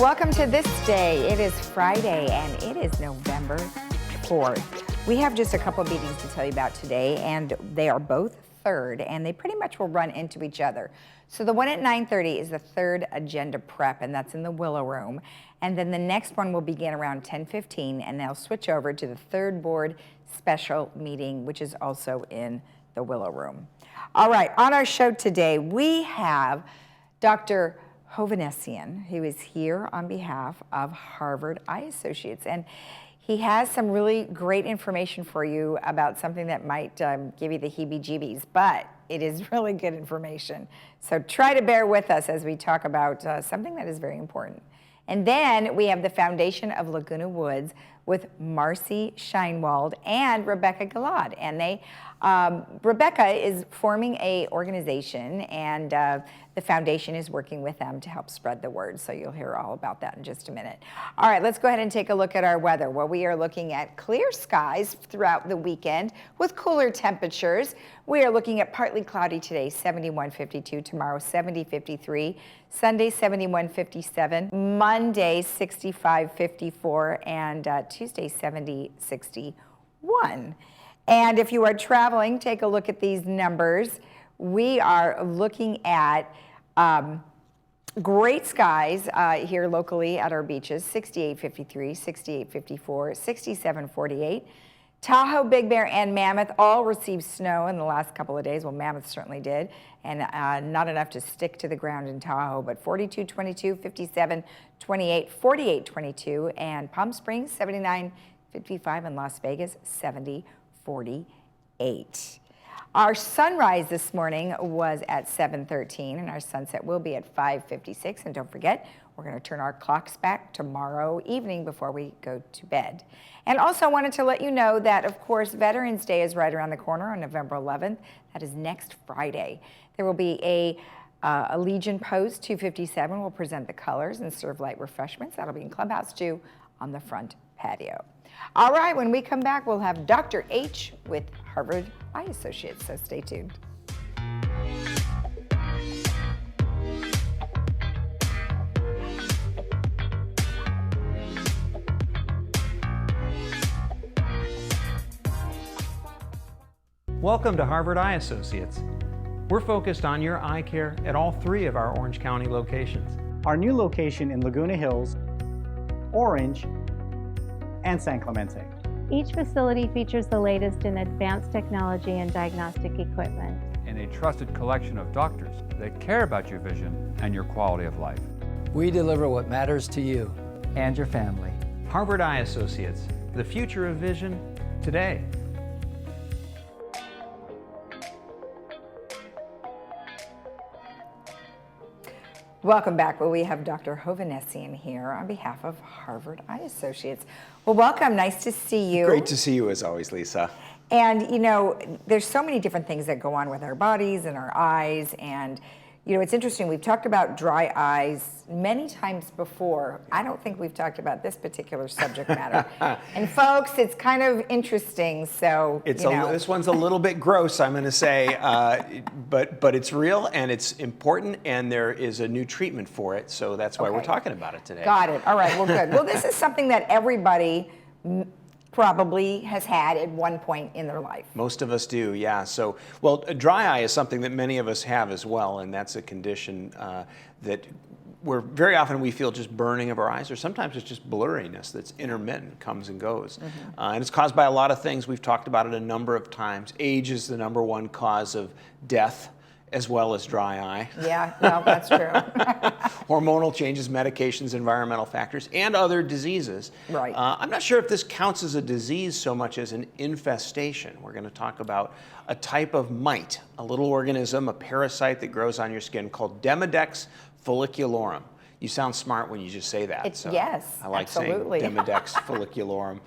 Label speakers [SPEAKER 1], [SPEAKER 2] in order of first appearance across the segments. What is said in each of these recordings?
[SPEAKER 1] welcome to This Day. It is Friday and it is November 4th. We have just a couple meetings to tell you about today, and they are both third, and they pretty much will run into each other. So the one at 9:30 is the third agenda prep, and that's in the Willow Room. And then the next one will begin around 10:15, and they'll switch over to the third board special meeting, which is also in the Willow Room. All right, on our show today, we have Dr. Hovnessian, who is here on behalf of Harvard Eye Associates. And he has some really great information for you about something that might give you the heebie-jeebies, but it is really good information. So try to bear with us as we talk about something that is very important. And then we have the Foundation of Laguna Woods with Marcy Scheinwald and Rebecca Gilad. And Rebecca is forming a organization, and the foundation is working with them to help spread the word. So you'll hear all about that in just a minute. All right, let's go ahead and take a look at our weather. Well, we are looking at clear skies throughout the weekend with cooler temperatures. We are looking at partly cloudy today, 71-52. Tomorrow, 70-53. Sunday, 71-57. Monday, 65-54. And Tuesday, 70-61. And if you are traveling, take a look at these numbers. We are looking at great skies here locally at our beaches, 68-53, 68-54, 67-48. Tahoe, Big Bear, and Mammoth all received snow in the last couple of days. Well, Mammoth certainly did, and not enough to stick to the ground in Tahoe, but 42-22, 57-28, 48-22, and Palm Springs, 79-55, and Las Vegas, 70-48. Our sunrise this morning was at 7:13, and our sunset will be at 5:56. And don't forget, we're going to turn our clocks back tomorrow evening before we go to bed. And also wanted to let you know that, of course, Veterans Day is right around the corner on November 11th. That is next Friday. There will be a Legion Post 257 will present the colors and serve light refreshments. That'll be in Clubhouse 2 on the front patio. All right, when we come back, we'll have Dr. H with Harvard Eye Associates, so stay tuned.
[SPEAKER 2] Welcome to Harvard Eye Associates. We're focused on your eye care at all three of our Orange County locations.
[SPEAKER 3] Our new location in Laguna Hills, Orange, and San Clemente.
[SPEAKER 4] Each facility features the latest in advanced technology and diagnostic equipment.
[SPEAKER 5] And a trusted collection of doctors that care about your vision and your quality of life.
[SPEAKER 6] We deliver what matters to you and your family.
[SPEAKER 2] Harvard Eye Associates, the future of vision today.
[SPEAKER 1] Welcome back. Well, we have Dr. Hovnessian here on behalf of Harvard Eye Associates. Well, welcome. Nice to see you.
[SPEAKER 7] Great to see you as always, Lisa.
[SPEAKER 1] And, you know, there's so many different things that go on with our bodies and our eyes. And, you know, it's interesting. We've talked about dry eyes many times before. I don't think we've talked about this particular subject matter. And, folks, it's kind of interesting. So,
[SPEAKER 7] this one's a little bit gross, I'm going to say, but it's real and it's important, and there is a new treatment for it. So that's why we're talking about it today.
[SPEAKER 1] Got it. All right. Well, good. Well, this is something that everybody probably has had at one point in their life.
[SPEAKER 7] Most of us do, yeah. So, well, a dry eye is something that many of us have as well, and that's a condition that very often we feel just burning of our eyes, or sometimes it's just blurriness that's intermittent, comes and goes. And it's caused by a lot of things. We've talked about it a number of times. Age is the number one cause of death, as well as dry eye.
[SPEAKER 1] Yeah, well, that's true.
[SPEAKER 7] Hormonal changes, medications, environmental factors, and other diseases.
[SPEAKER 1] Right.
[SPEAKER 7] I'm not sure if this counts as a disease so much as an infestation. We're going to talk about a type of mite, a little organism, a parasite that grows on your skin called Demodex folliculorum. You sound smart when you just say that.
[SPEAKER 1] Yes,
[SPEAKER 7] I like
[SPEAKER 1] absolutely.
[SPEAKER 7] saying Demodex folliculorum.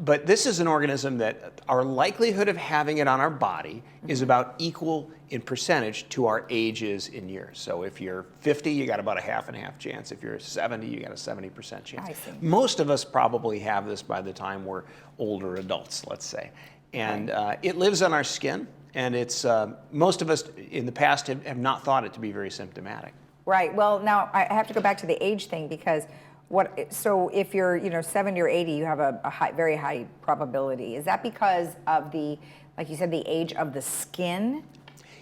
[SPEAKER 7] But this is an organism that our likelihood of having it on our body is about equal in percentage to our ages in years. So if you're 50, you got about a half and half chance. If you're 70, you got a 70% chance.
[SPEAKER 1] I see.
[SPEAKER 7] Most of us probably have this by the time we're older adults, let's say. And it lives on our skin, and it's most of us in the past have not thought it to be very symptomatic.
[SPEAKER 1] Right. Well, now I have to go back to the age thing because so if you're, 70 or 80, you have a very high probability. Is that because of like you said, the age of the skin?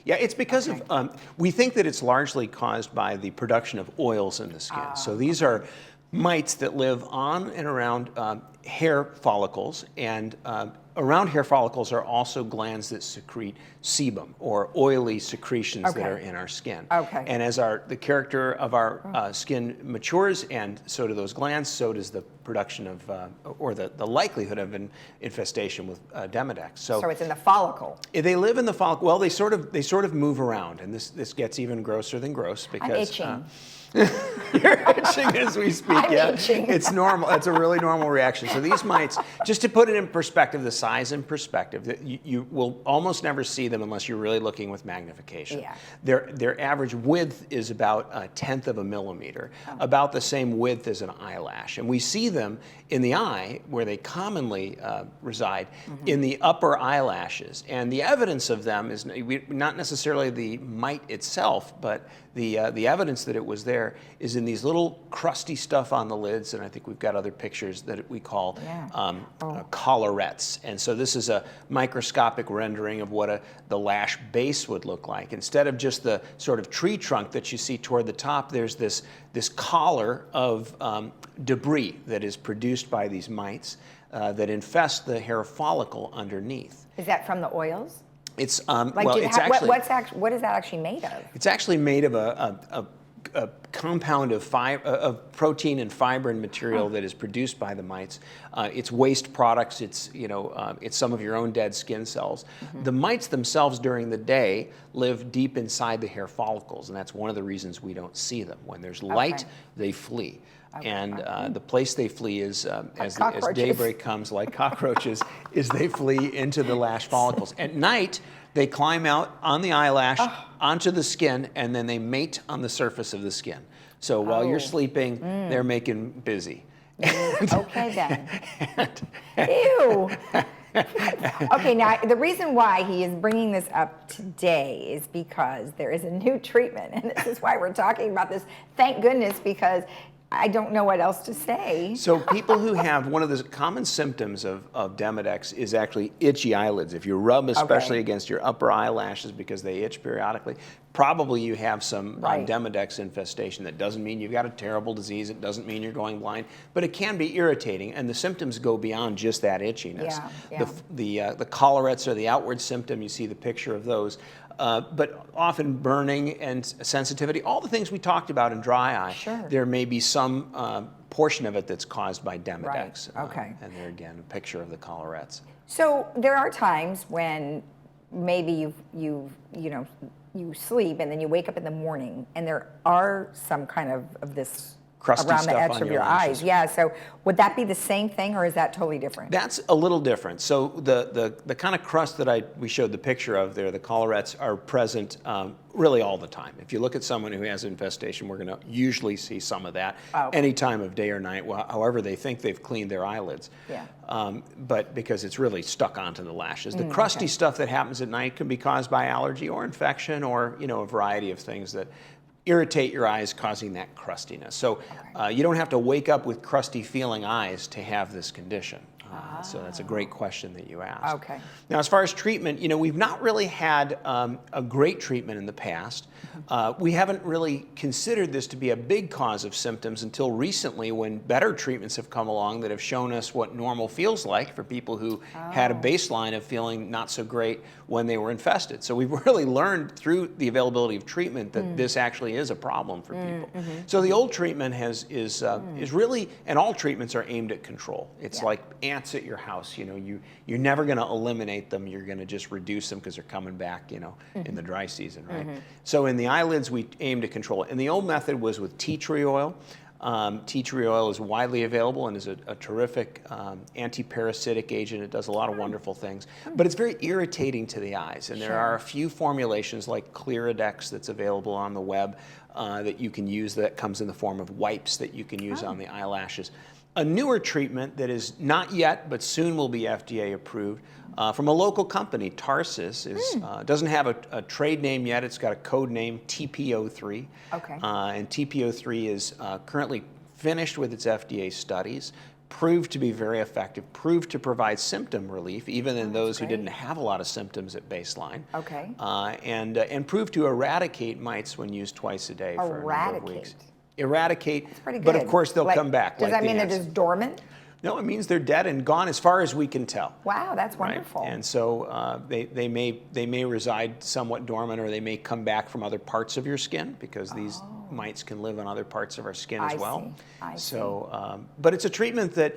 [SPEAKER 7] Yeah, it's because of, we think that it's largely caused by the production of oils in the skin. So these are mites that live on and around hair follicles, and around hair follicles are also glands that secrete sebum, or oily secretions that are in our skin.
[SPEAKER 1] Okay.
[SPEAKER 7] And as the character of our skin matures, and so do those glands, so does the production of, or the likelihood of an infestation with Demodex. So
[SPEAKER 1] it's in the follicle.
[SPEAKER 7] they live in the follicle. Well, they sort of move around, and this gets even grosser than gross because
[SPEAKER 1] I'm itching.
[SPEAKER 7] You're itching as we speak.
[SPEAKER 1] I'm
[SPEAKER 7] yeah,
[SPEAKER 1] itching.
[SPEAKER 7] It's normal. It's a really normal reaction. So these mites, just to put it in perspective, the size in perspective, that you will almost never see them unless you're really looking with magnification.
[SPEAKER 1] Yeah.
[SPEAKER 7] Their average width is about 1/10 of a millimeter, about the same width as an eyelash, and we see them in the eye where they commonly reside, in the upper eyelashes. And the evidence of them is not necessarily the mite itself, but the evidence that it was there is in these little crusty stuff on the lids, and I think we've got other pictures that we call collarettes. And so this is a microscopic rendering of what the lash base would look like. Instead of just the sort of tree trunk that you see toward the top, there's this collar of debris that is produced by these mites that infest the hair follicle underneath.
[SPEAKER 1] Is that from the oils?
[SPEAKER 7] It's
[SPEAKER 1] What is that actually made of?
[SPEAKER 7] It's actually made of a compound of protein and fibrin material that is produced by the mites. It's waste products. It's it's some of your own dead skin cells. The mites themselves during the day live deep inside the hair follicles, and that's one of the reasons we don't see them. When there's light, they flee. And the place they flee is, as daybreak comes, like cockroaches, is they flee into the lash follicles. At night, they climb out on the eyelash, onto the skin, and then they mate on the surface of the skin. So while you're sleeping, they're making busy.
[SPEAKER 1] Okay, then. Ew. Okay, now the reason why he is bringing this up today is because there is a new treatment, and this is why we're talking about this. Thank goodness, because I don't know what else to say.
[SPEAKER 7] So people who have one of the common symptoms of Demodex is actually itchy eyelids. If you rub especially against your upper eyelashes because they itch periodically, probably you have some Demodex infestation. That doesn't mean you've got a terrible disease. It doesn't mean you're going blind, but it can be irritating, and the symptoms go beyond just that itchiness. The collarettes are the outward symptom. You see the picture of those. But often burning and sensitivity, all the things we talked about in dry eye, there may be some portion of it that's caused by Demodex. And there again, a picture of the collarettes.
[SPEAKER 1] So there are times when maybe you sleep and then you wake up in the morning and there are some kind of this
[SPEAKER 7] crusty
[SPEAKER 1] around the
[SPEAKER 7] stuff
[SPEAKER 1] edge
[SPEAKER 7] on
[SPEAKER 1] of
[SPEAKER 7] your
[SPEAKER 1] your
[SPEAKER 7] lashes.
[SPEAKER 1] eyes. Yeah, so would that be the same thing, or is that totally different?
[SPEAKER 7] That's a little different. So the kind of crust that we showed the picture of there, the collarettes, are present really all the time. If you look at someone who has infestation, we're going to usually see some of that any time of day or night, however they think they've cleaned their eyelids. But because it's really stuck onto the lashes. The crusty stuff that happens at night can be caused by allergy or infection or a variety of things that irritate your eyes, causing that crustiness. So you don't have to wake up with crusty feeling eyes to have this condition. So that's a great question that you asked.
[SPEAKER 1] Okay.
[SPEAKER 7] Now, as far as treatment, we've not really had a great treatment in the past. We haven't really considered this to be a big cause of symptoms until recently, when better treatments have come along that have shown us what normal feels like for people who had a baseline of feeling not so great when they were infested. So we've really learned through the availability of treatment that this actually is a problem for people. So the old treatment is really, and all treatments are aimed at control. It's like ants at your house. You're never going to eliminate them. You're going to just reduce them because they're coming back, in the dry season, right? So in the eyelids, we aim to control it. And the old method was with tea tree oil. Tea tree oil is widely available and is a terrific anti-parasitic agent. It does a lot of wonderful things, but it's very irritating to the eyes. And there are a few formulations like Clearadex that's available on the web that you can use, that comes in the form of wipes that you can use on the eyelashes. a newer treatment that is not yet, but soon will be FDA approved from a local company. Tarsus doesn't have a trade name yet. It's got a code name, TP03.
[SPEAKER 1] Okay.
[SPEAKER 7] And TP03 is currently finished with its FDA studies, proved to be very effective, proved to provide symptom relief, even in those who didn't have a lot of symptoms at baseline.
[SPEAKER 1] Okay.
[SPEAKER 7] And proved to eradicate mites when used twice a day for a number of weeks.
[SPEAKER 1] Eradicate.
[SPEAKER 7] That's
[SPEAKER 1] pretty
[SPEAKER 7] but
[SPEAKER 1] good.
[SPEAKER 7] of course they'll come back.
[SPEAKER 1] Does
[SPEAKER 7] like
[SPEAKER 1] that mean
[SPEAKER 7] the
[SPEAKER 1] they're just dormant?
[SPEAKER 7] No, it means they're dead and gone as far as we can tell.
[SPEAKER 1] Wow, that's
[SPEAKER 7] Right?
[SPEAKER 1] wonderful.
[SPEAKER 7] And so they may reside somewhat dormant, or they may come back from other parts of your skin, because these mites can live on other parts of our skin as well.
[SPEAKER 1] I see.
[SPEAKER 7] So, but it's a treatment that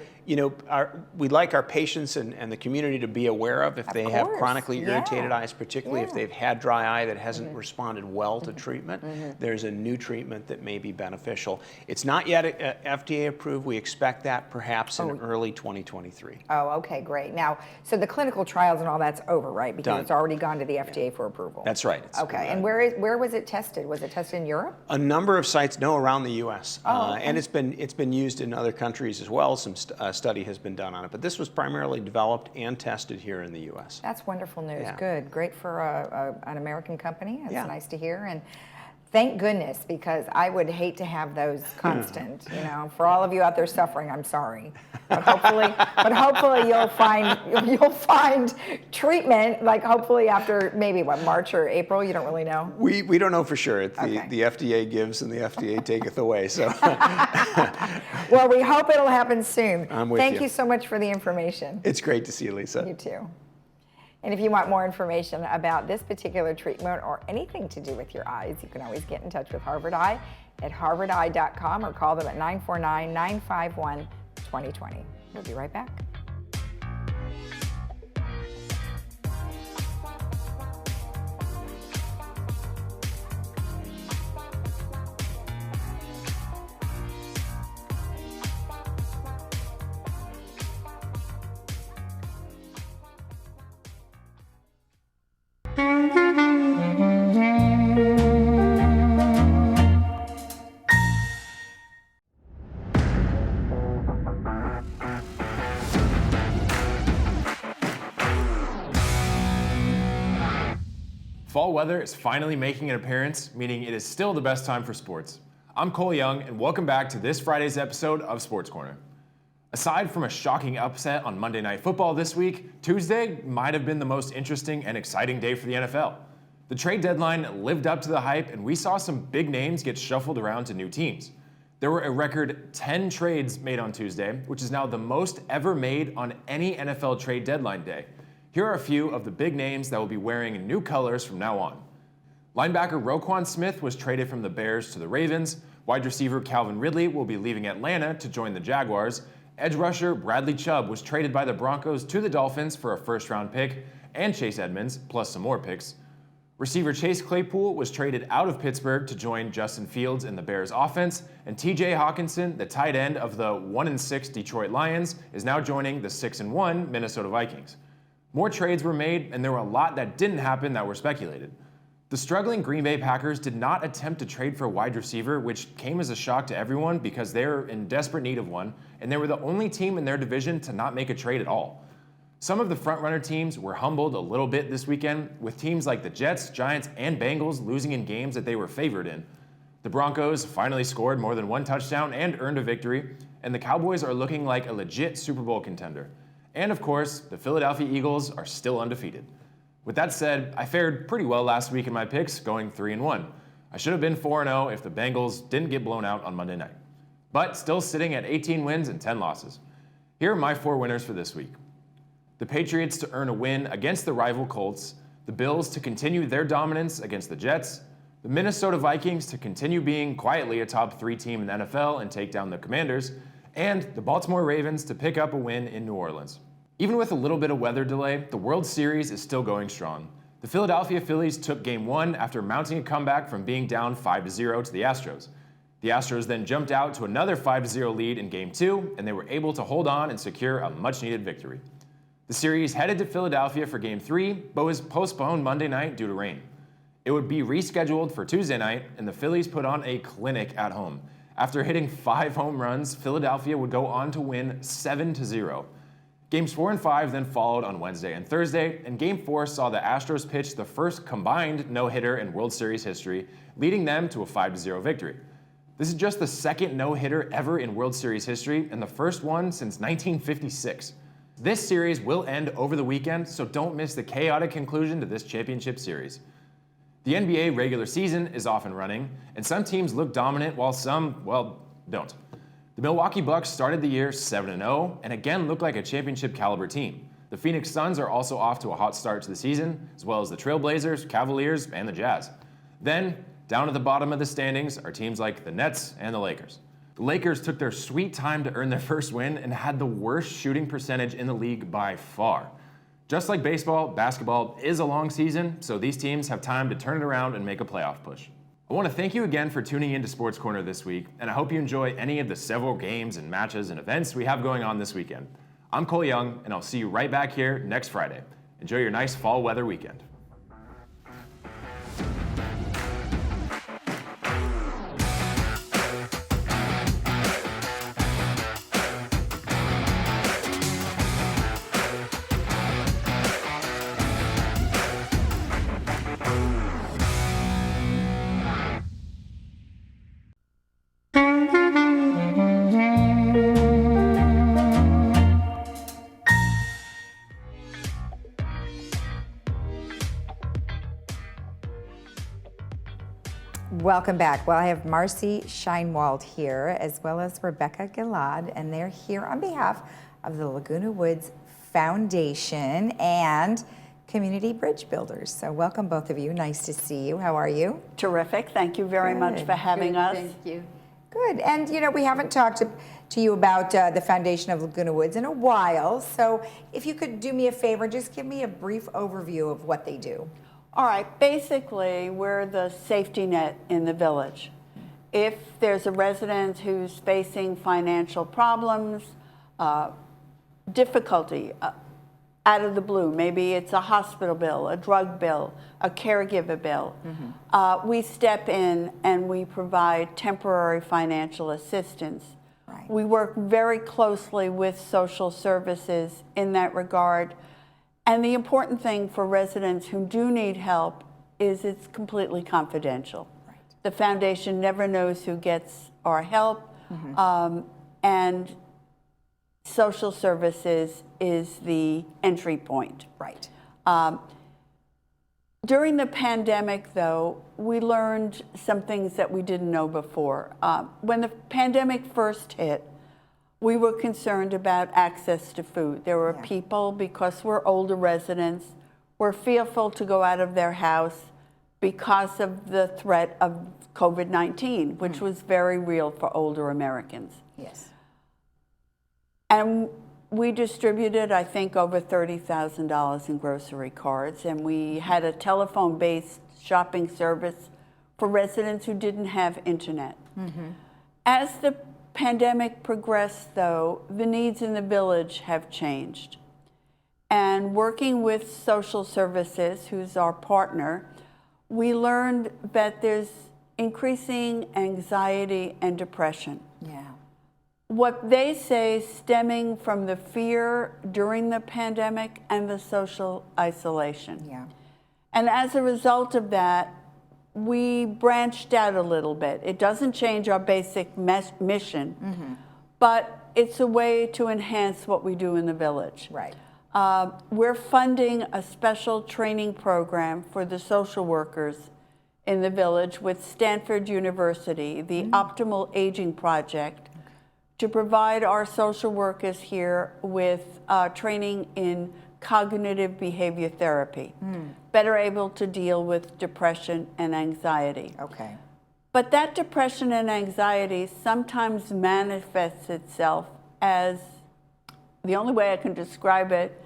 [SPEAKER 7] we'd like our patients and the community to be aware of if they have
[SPEAKER 1] course,
[SPEAKER 7] chronically irritated
[SPEAKER 1] yeah.
[SPEAKER 7] eyes, particularly if they've had dry eye that hasn't responded well to treatment. There's a new treatment that may be beneficial. It's not yet FDA approved. We expect that perhaps in early 2023.
[SPEAKER 1] Oh, okay, great. Now, so the clinical trials and all that's over, right? Because
[SPEAKER 7] Done.
[SPEAKER 1] it's already gone to the FDA for approval.
[SPEAKER 7] That's right.
[SPEAKER 1] Okay, and where was it tested? Was it tested in Europe?
[SPEAKER 7] A number of sites, around the U.S. And it's been used in other countries as well. Some study has been done on it, but this was primarily developed and tested here in the U.S.
[SPEAKER 1] That's wonderful news.
[SPEAKER 7] Yeah.
[SPEAKER 1] Good, great for an American company. That's
[SPEAKER 7] Yeah.
[SPEAKER 1] nice to hear. And thank goodness, because I would hate to have those constant. For all of you out there suffering, I'm sorry, but hopefully you'll find treatment. Like hopefully after maybe March or April. You don't really know.
[SPEAKER 7] We don't know for sure.
[SPEAKER 1] Okay.
[SPEAKER 7] The FDA gives and the FDA taketh away. So
[SPEAKER 1] Well, we hope it'll happen soon.
[SPEAKER 7] I'm with
[SPEAKER 1] Thank
[SPEAKER 7] you.
[SPEAKER 1] you so much for the information.
[SPEAKER 7] it's great to see you, Lisa.
[SPEAKER 1] You too. And if you want more information about this particular treatment or anything to do with your eyes, you can always get in touch with Harvard Eye at harvardeye.com or call them at 949-951-2020. We'll be right back.
[SPEAKER 8] Fall weather is finally making an appearance, meaning it is still the best time for sports. I'm Cole Young, and welcome back to this Friday's episode of Sports Corner. Aside from a shocking upset on Monday Night Football this week, Tuesday might have been the most interesting and exciting day for the NFL. The trade deadline lived up to the hype, and we saw some big names get shuffled around to new teams. There were a record 10 trades made on Tuesday, which is now the most ever made on any NFL trade deadline day. Here are a few of the big names that will be wearing new colors from now on. Linebacker Roquan Smith was traded from the Bears to the Ravens. Wide receiver Calvin Ridley will be leaving Atlanta to join the Jaguars. Edge rusher Bradley Chubb was traded by the Broncos to the Dolphins for a first-round pick and Chase Edmonds, plus some more picks. Receiver Chase Claypool was traded out of Pittsburgh to join Justin Fields in the Bears offense, and TJ Hawkinson, the tight end of the 1-6 Detroit Lions, is now joining the 6-1 Minnesota Vikings. More trades were made, and there were a lot that didn't happen that were speculated. The struggling Green Bay Packers did not attempt to trade for a wide receiver, which came as a shock to everyone because they're in desperate need of one, and they were the only team in their division to not make a trade at all. Some of the frontrunner teams were humbled a little bit this weekend, with teams like the Jets, Giants, and Bengals losing in games that they were favored in. The Broncos finally scored more than one touchdown and earned a victory, and the Cowboys are looking like a legit Super Bowl contender. And of course, the Philadelphia Eagles are still undefeated. With that said, I fared pretty well last week in my picks, going 3-1. I should have been 4-0 if the Bengals didn't get blown out on Monday night. But still sitting at 18 wins and 10 losses. Here are my 4 winners for this week. The Patriots to earn a win against the rival Colts, the Bills to continue their dominance against the Jets, the Minnesota Vikings to continue being quietly a top 3 team in the NFL and take down the Commanders, and the Baltimore Ravens to pick up a win in New Orleans. Even with a little bit of weather delay, the World Series is still going strong. The Philadelphia Phillies took Game 1 after mounting a comeback from being down 5-0 to the Astros. The Astros then jumped out to another 5-0 lead in Game 2, and they were able to hold on and secure a much-needed victory. The series headed to Philadelphia for Game 3, but was postponed Monday night due to rain. It would be rescheduled for Tuesday night, and the Phillies put on a clinic at home. After hitting 5 home runs, Philadelphia would go on to win 7-0. Games 4 and 5 then followed on Wednesday and Thursday, and Game 4 saw the Astros pitch the first combined no-hitter in World Series history, leading them to a 5-0 victory. This is just the second no-hitter ever in World Series history, and the first one since 1956. This series will end over the weekend, so don't miss the chaotic conclusion to this championship series. The NBA regular season is off and running, and some teams look dominant while some, well, don't. The Milwaukee Bucks started the year 7-0 and again look like a championship caliber team. The Phoenix Suns are also off to a hot start to the season, as well as the Trailblazers, Cavaliers, and the Jazz. Then, down at the bottom of the standings are teams like the Nets and the Lakers. The Lakers took their sweet time to earn their first win and had the worst shooting percentage in the league by far. Just like baseball, basketball is a long season, so these teams have time to turn it around and make a playoff push. I want to thank you again for tuning into Sports Corner this week, and I hope you enjoy any of the several games and matches and events we have going on this weekend. I'm Cole Young, and I'll see you right back here next Friday. Enjoy your nice fall weather weekend.
[SPEAKER 1] Welcome back. Well, I have Marcy Scheinwald here, as well as Rebecca Gilad, and they're here on behalf of the Laguna Woods Foundation and Community Bridge Builders. So welcome both of you. Nice to see you. How are you?
[SPEAKER 9] Terrific. Thank you very much for having us.
[SPEAKER 4] Thank you.
[SPEAKER 1] Good. And you know, we haven't talked to you about the foundation of Laguna Woods in a while. So if you could do me a favor, just give me a brief overview of what they do.
[SPEAKER 9] All right. Basically, we're the safety net in the village. If there's a resident who's facing financial problems, difficulty out of the blue, maybe it's a hospital bill, a drug bill, a caregiver bill, we step in and we provide temporary financial assistance.
[SPEAKER 1] Right.
[SPEAKER 9] We work very closely with social services in that regard. And the important thing for residents who do need help is it's completely confidential.
[SPEAKER 1] Right.
[SPEAKER 9] The foundation never knows who gets our help, and social services is the entry point.
[SPEAKER 1] Right.
[SPEAKER 9] During the pandemic, though, we learned some things that we didn't know before. When the pandemic first hit, we were concerned about access to food. There were people, because we're older residents, were fearful to go out of their house because of the threat of COVID-19, which was very real for older Americans.
[SPEAKER 1] Yes.
[SPEAKER 9] And we distributed, I think, over $30,000 in grocery cards, and we had a telephone-based shopping service for residents who didn't have internet. As the pandemic progressed, though, the needs in the village have changed. And working with social services, who's our partner, we learned that there's increasing anxiety and depression.
[SPEAKER 1] Yeah.
[SPEAKER 9] What they say stemming from the fear during the pandemic and the social isolation.
[SPEAKER 1] Yeah.
[SPEAKER 9] And as a result of that, we branched out a little bit. It doesn't change our basic mission, but it's a way to enhance what we do in the village.
[SPEAKER 1] Right.
[SPEAKER 9] We're funding a special training program for the social workers in the village with Stanford University, the Optimal Aging Project, to provide our social workers here with training in cognitive behavior therapy, better able to deal with depression and anxiety.
[SPEAKER 1] Okay.
[SPEAKER 9] But that depression and anxiety sometimes manifests itself as, the only way I can describe it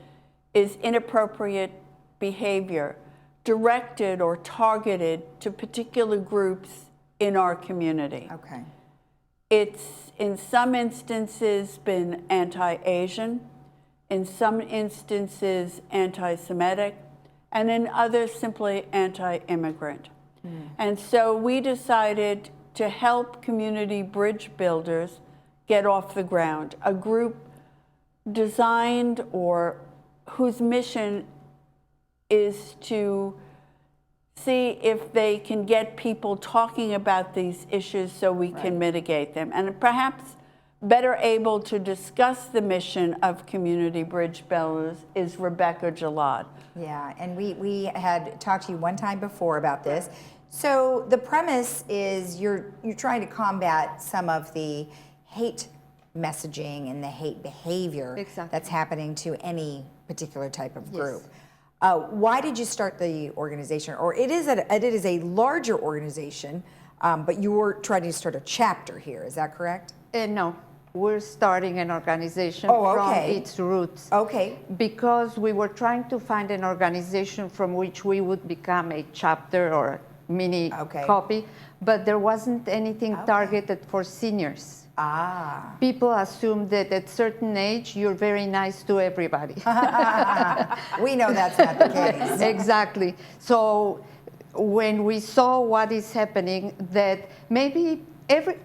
[SPEAKER 9] is inappropriate behavior directed or targeted to particular groups in our community.
[SPEAKER 1] Okay.
[SPEAKER 9] It's in some instances been anti-Asian, in some instances anti-Semitic, and in others simply anti-immigrant. And so we decided to help community bridge builders get off the ground. A group designed or whose mission is to see if they can get people talking about these issues so we can mitigate them. And perhaps better able to discuss the mission of community bridge builders is Rebecca Gillard.
[SPEAKER 1] Yeah, and we had talked to you one time before about this. So the premise is you're trying to combat some of the hate messaging and the hate behavior that's happening to any particular type of group. Why did you start the organization? Or it is a larger organization, but you were trying to start a chapter here. Is that correct?
[SPEAKER 10] No, we're starting an organization from its roots.
[SPEAKER 1] Okay.
[SPEAKER 10] Because we were trying to find an organization from which we would become a chapter or a mini copy, but there wasn't anything targeted for seniors. People assume that at certain age you're very nice to everybody.
[SPEAKER 1] We know that's not the case.
[SPEAKER 10] Exactly. So when we saw what is happening, that maybe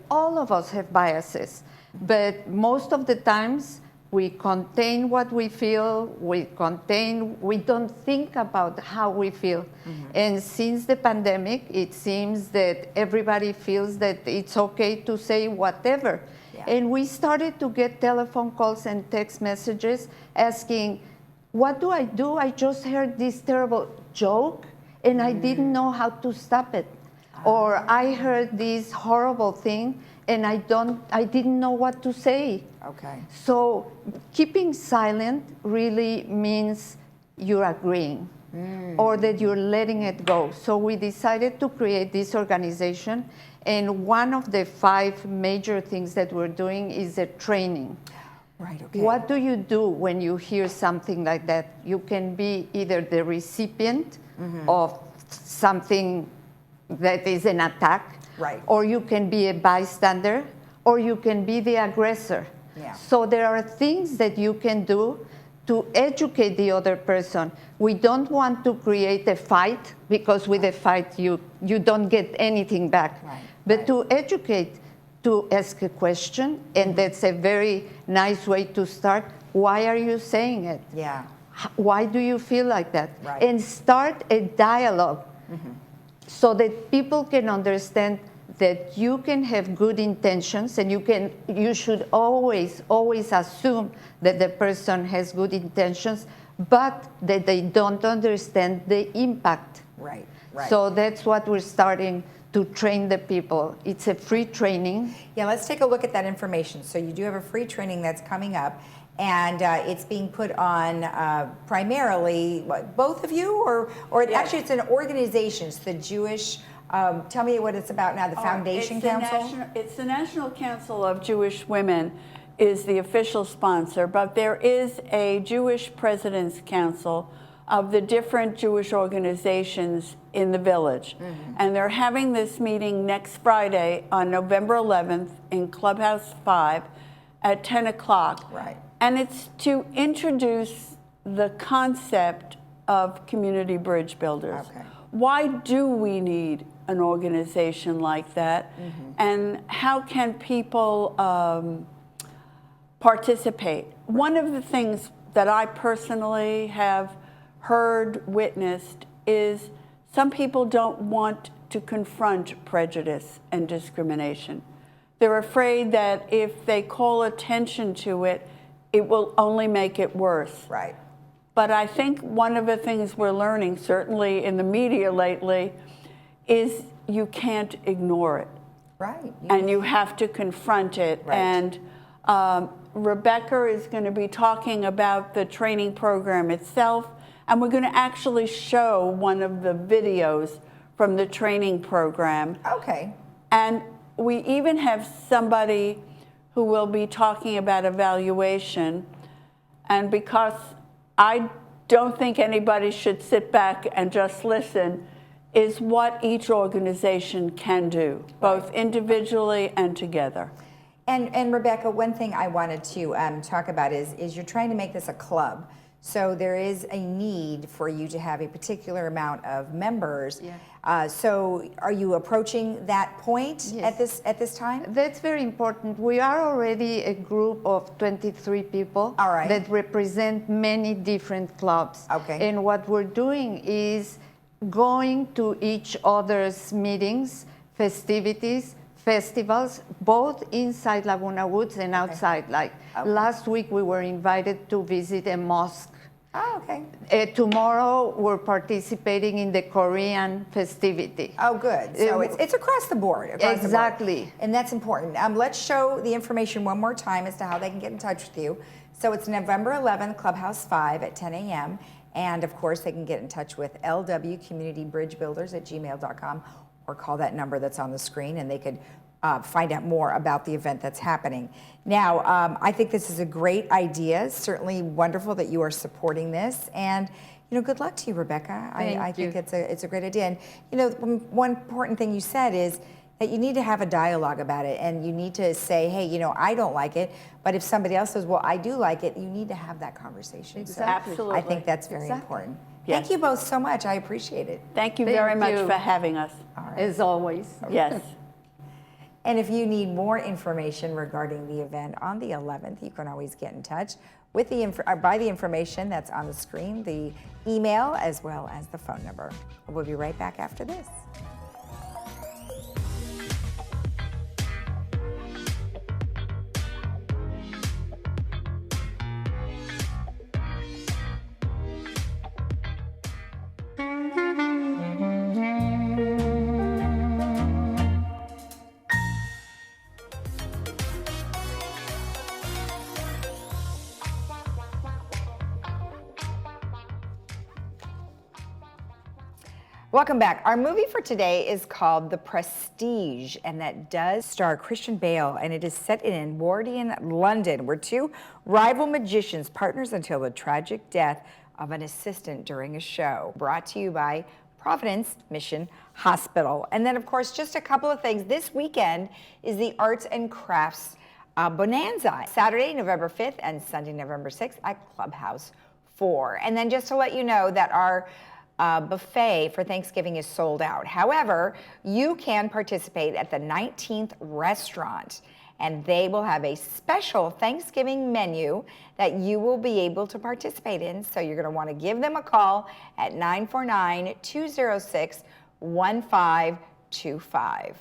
[SPEAKER 10] all of us have biases, but most of the times we contain what we feel, we don't think about how we feel. And since the pandemic, it seems that everybody feels that it's okay to say whatever. And we started to get telephone calls and text messages asking, what do? I just heard this terrible joke and I didn't know how to stop it. Or I heard this horrible thing and I didn't know what to say. So keeping silent really means you're agreeing or that you're letting it go. So we decided to create this organization, and one of the 5 major things that we're doing is a training. What do you do when you hear something like that? You can be either the recipient of something that is an attack, or you can be a bystander, or you can be the aggressor. So there are things that you can do to educate the other person. We don't want to create a fight, because with a fight you don't get anything back. But to educate, to ask a question, and that's a very nice way to start. Why are you saying it? Why do you feel like that? And start a dialogue so that people can understand that you can have good intentions, and you should always assume that the person has good intentions, but that they don't understand the impact. So that's what we're starting to train the people. It's a free training.
[SPEAKER 1] Yeah, let's take a look at that information. So you do have a free training that's coming up, and it's being put on primarily, both of you, or actually it's an organization. It's the Jewish, tell me what it's about now, the Foundation Council?
[SPEAKER 9] It's the National Council of Jewish Women is the official sponsor, but there is a Jewish President's Council of the different Jewish organizations in the village. And they're having this meeting next Friday on November 11th in Clubhouse 5 at 10 o'clock. And it's to introduce the concept of community bridge builders. Why do we need an organization like that? And how can people participate? One of the things that I personally have heard, witnessed, is some people don't want to confront prejudice and discrimination. They're afraid that if they call attention to it, it will only make it worse. But I think one of the things we're learning, certainly in the media lately, is you can't ignore it. And you have to confront it. And Rebecca is going to be talking about the training program itself, and we're going to actually show one of the videos from the training program. And we even have somebody who will be talking about evaluation. And because I don't think anybody should sit back and just listen, is what each organization can do, both individually and together.
[SPEAKER 1] And Rebecca, one thing I wanted to talk about is you're trying to make this a club. So there is a need for you to have a particular amount of members.
[SPEAKER 10] Yeah.
[SPEAKER 1] So are you approaching that point
[SPEAKER 10] Yes.
[SPEAKER 1] at this time?
[SPEAKER 10] That's very important. We are already a group of 23 people
[SPEAKER 1] All right.
[SPEAKER 10] that represent many different clubs.
[SPEAKER 1] Okay.
[SPEAKER 10] And what we're doing is going to each other's meetings, festivities, festivals, both inside Laguna Woods and outside. Like last week, we were invited to visit a mosque.
[SPEAKER 1] Oh, okay.
[SPEAKER 10] Tomorrow, we're participating in the Korean festivity.
[SPEAKER 1] Oh, good. So it's across the board. Across the board.
[SPEAKER 10] Exactly.
[SPEAKER 1] And that's important. Let's show the information one more time as to how they can get in touch with you. So it's November 11th, Clubhouse 5 at 10 a.m. And of course, they can get in touch with lwcommunitybridgebuilders@gmail.com or call that number that's on the screen, and they could find out more about the event that's happening. Now, I think this is a great idea. Certainly wonderful that you are supporting this, and good luck to you, Rebecca. I think it's a great idea. And one important thing you said is that you need to have a dialogue about it, and you need to say, hey, I don't like it, but if somebody else says, well, I do like it, you need to have that conversation.
[SPEAKER 9] Exactly. Absolutely.
[SPEAKER 1] I think that's very important.
[SPEAKER 9] Yes.
[SPEAKER 1] Thank you both so much. I appreciate it.
[SPEAKER 9] Thank you very much for having us.
[SPEAKER 1] All right.
[SPEAKER 10] As always.
[SPEAKER 9] Yes.
[SPEAKER 1] And if you need more information regarding the event on the 11th, you can always get in touch with by the information that's on the screen, the email, as well as the phone number. We'll be right back after this. Welcome back. Our movie for today is called The Prestige, and that does star Christian Bale, and it is set in Edwardian London, where two rival magicians partners until the tragic death of an assistant during a show. Brought to you by Providence Mission Hospital. And then, of course, just a couple of things. This weekend is the Arts and Crafts Bonanza, Saturday, November 5th and Sunday, November 6th at Clubhouse 4. And then just to let you know that our buffet for Thanksgiving is sold out. However, you can participate at the 19th restaurant, and they will have a special Thanksgiving menu that you will be able to participate in. So you're going to want to give them a call at 949-206-1525.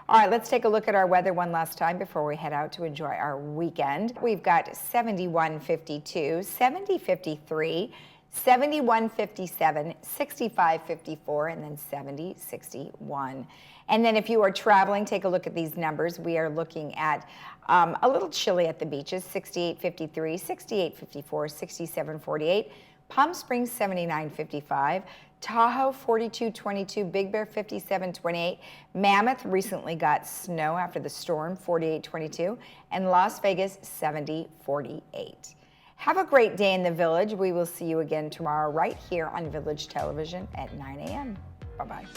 [SPEAKER 1] All right, let's take a look at our weather one last time before we head out to enjoy our weekend. We've got 71-52, 70-53, 71-57, 65-54, and then 70-61. And then if you are traveling, take a look at these numbers. We are looking at a little chilly at the beaches, 68-53, 68-54, 67-48, Palm Springs 79-55, Tahoe 42-22, Big Bear 57-28, Mammoth recently got snow after the storm 48-22, and Las Vegas 70-48. Have a great day in the Village. We will see you again tomorrow right here on Village Television at 9 a.m. Bye-bye.